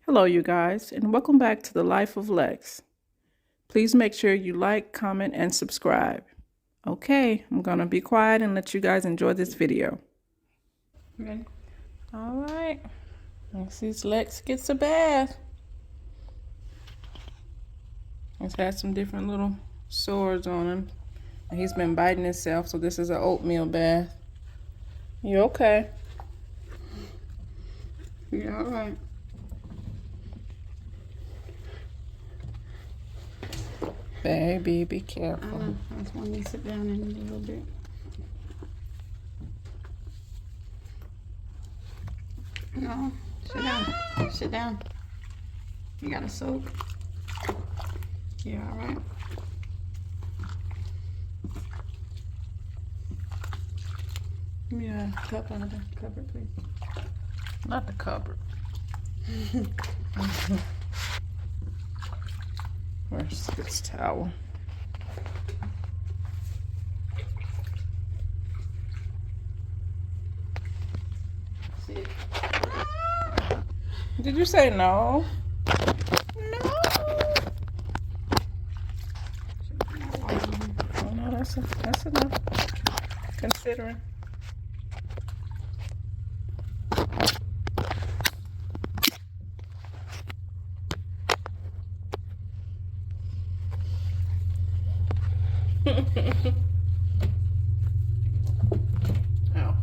Hello, you guys, and welcome back to the Life of Lex. Please make sure you like, comment, and subscribe. Okay, I'm gonna be quiet and let you guys enjoy this video. Ready? All right, let's see Lex gets a bath. He's had some different little sores on him. And he's been biting himself, so this is an oatmeal bath. You okay? Yeah, all right. Baby, be I careful. know. I just want you to sit down in a little bit. No, sit down. Sit down. You gotta soak. Yeah, all right. Give me a cup out of the cupboard, please. Not the cupboard. Where's this towel? Sit. Did you say no? No. Oh no, that's enough. Considering. Ow.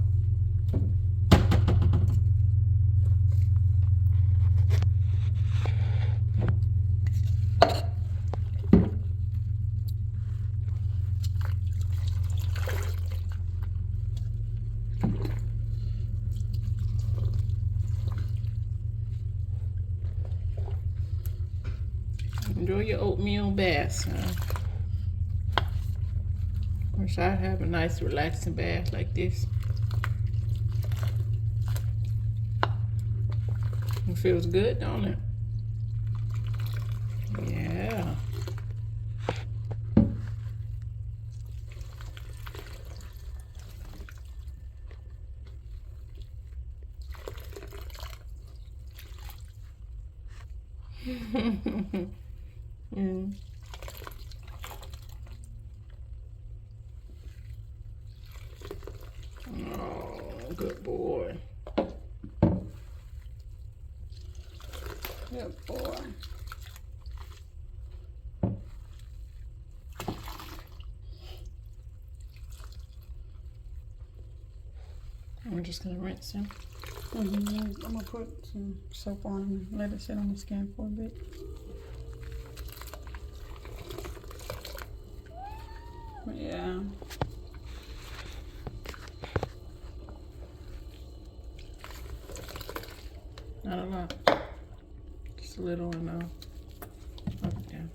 Enjoy your oatmeal bath, son. Wish I'd have a nice relaxing bath like this. It feels good, don't it? Yeah. Mm. Oh, good boy. Good boy. We're just gonna rinse him. I'm gonna put some soap on him and let it sit on the skin for a bit. Yeah. Not a lot. Just a little and up and down.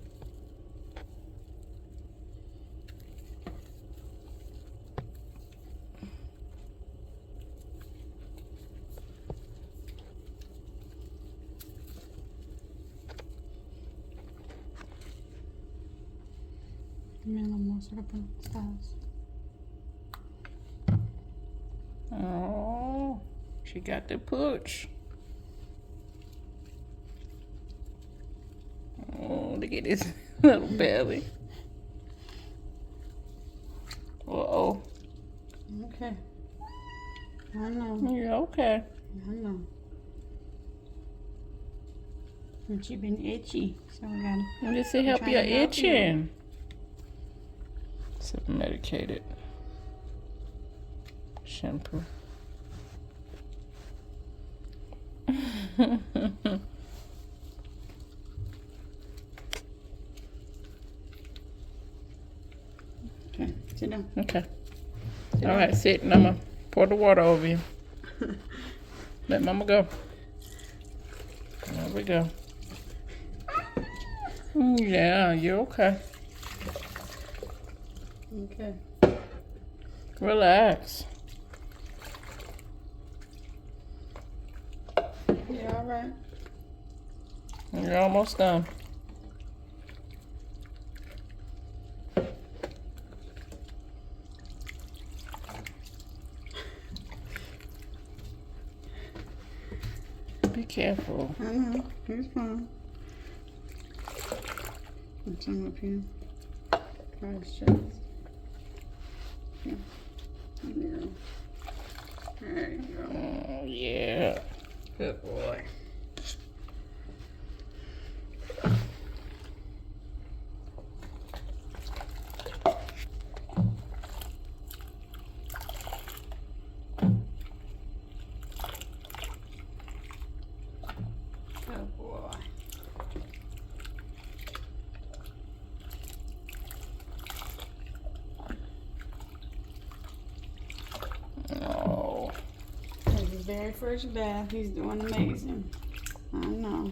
Minimal syrup and styles. Oh, she got the pooch. Oh, look at this little belly. Uh-oh. Okay. I know. Yeah, okay. I know. And she been itchy, so we gotta. Let me see, help trying you to help you. itching. Some medicated shampoo. Okay, sit down. Okay. Sit All down. right, sit, and I'm gonna pour the water over you. Let mama go. There we go. Yeah, you're okay. Okay. Relax. Yeah, all right. You're almost done. careful. I know. He's fine. Put some up here. Try his chest. Yeah. There you go. Oh, yeah. Good boy. Good boy. Oh. His very first bath, he's doing amazing. I know.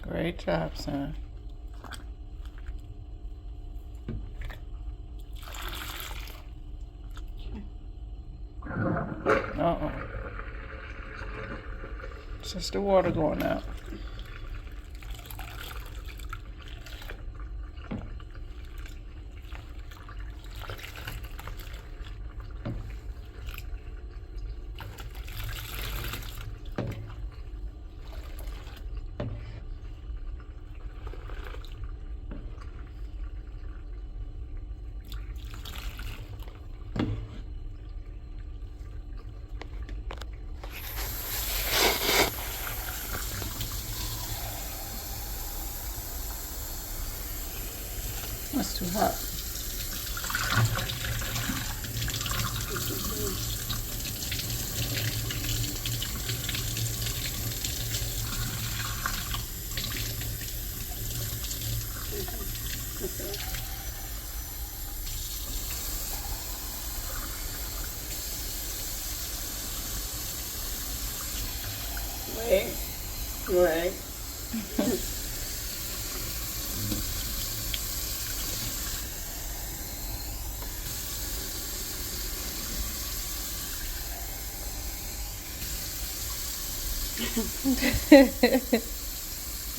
Great job, son. Uh-oh. It's just the water going out. That's too hot. Wait.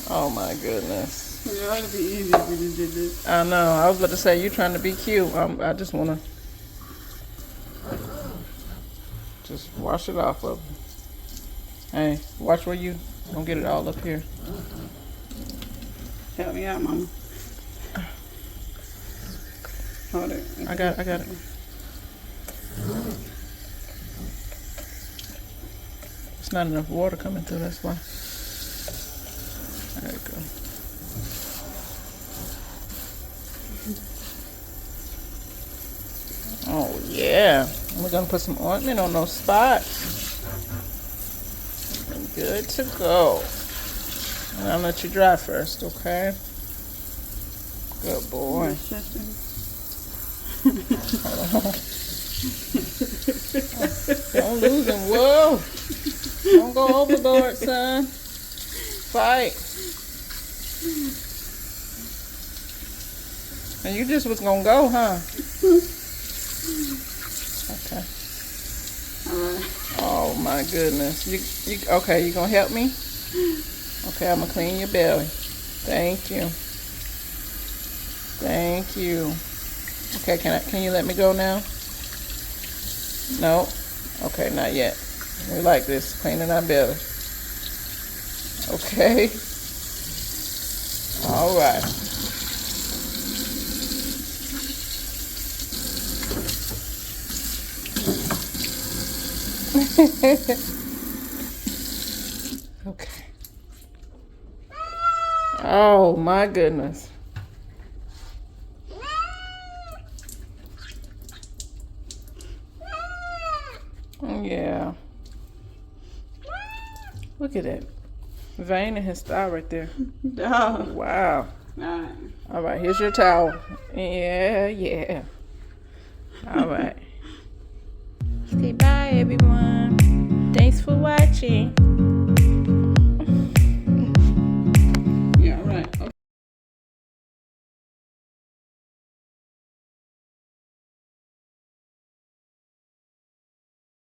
Oh my goodness. It ought to be easy if we just did this. I know. I was about to say, you trying to be cute. I just want to just wash it off of. Hey, watch where you don't get it all up here. Help me out, Mama. Hold it. I got it. It's not enough water coming through, that's why. There you go. Oh yeah. We're gonna put some ointment on those spots. And good to go. And I'll let you dry first, okay? Good boy. Don't lose him. Whoa. Don't go overboard, son. Fight. And you just was gonna go, huh? Okay. Oh my goodness. You okay, you gonna help me? Okay, I'm gonna clean your belly. Thank you. Thank you. Okay, can you let me go now? No? Okay, not yet. We like this, cleaning our belly. Okay. All right. Okay. Oh my goodness. Yeah. Look at that vein in his thigh right there. Oh. Wow. Alright. All right, here's your towel. Yeah. All right. Say bye, everyone. Thanks for watching.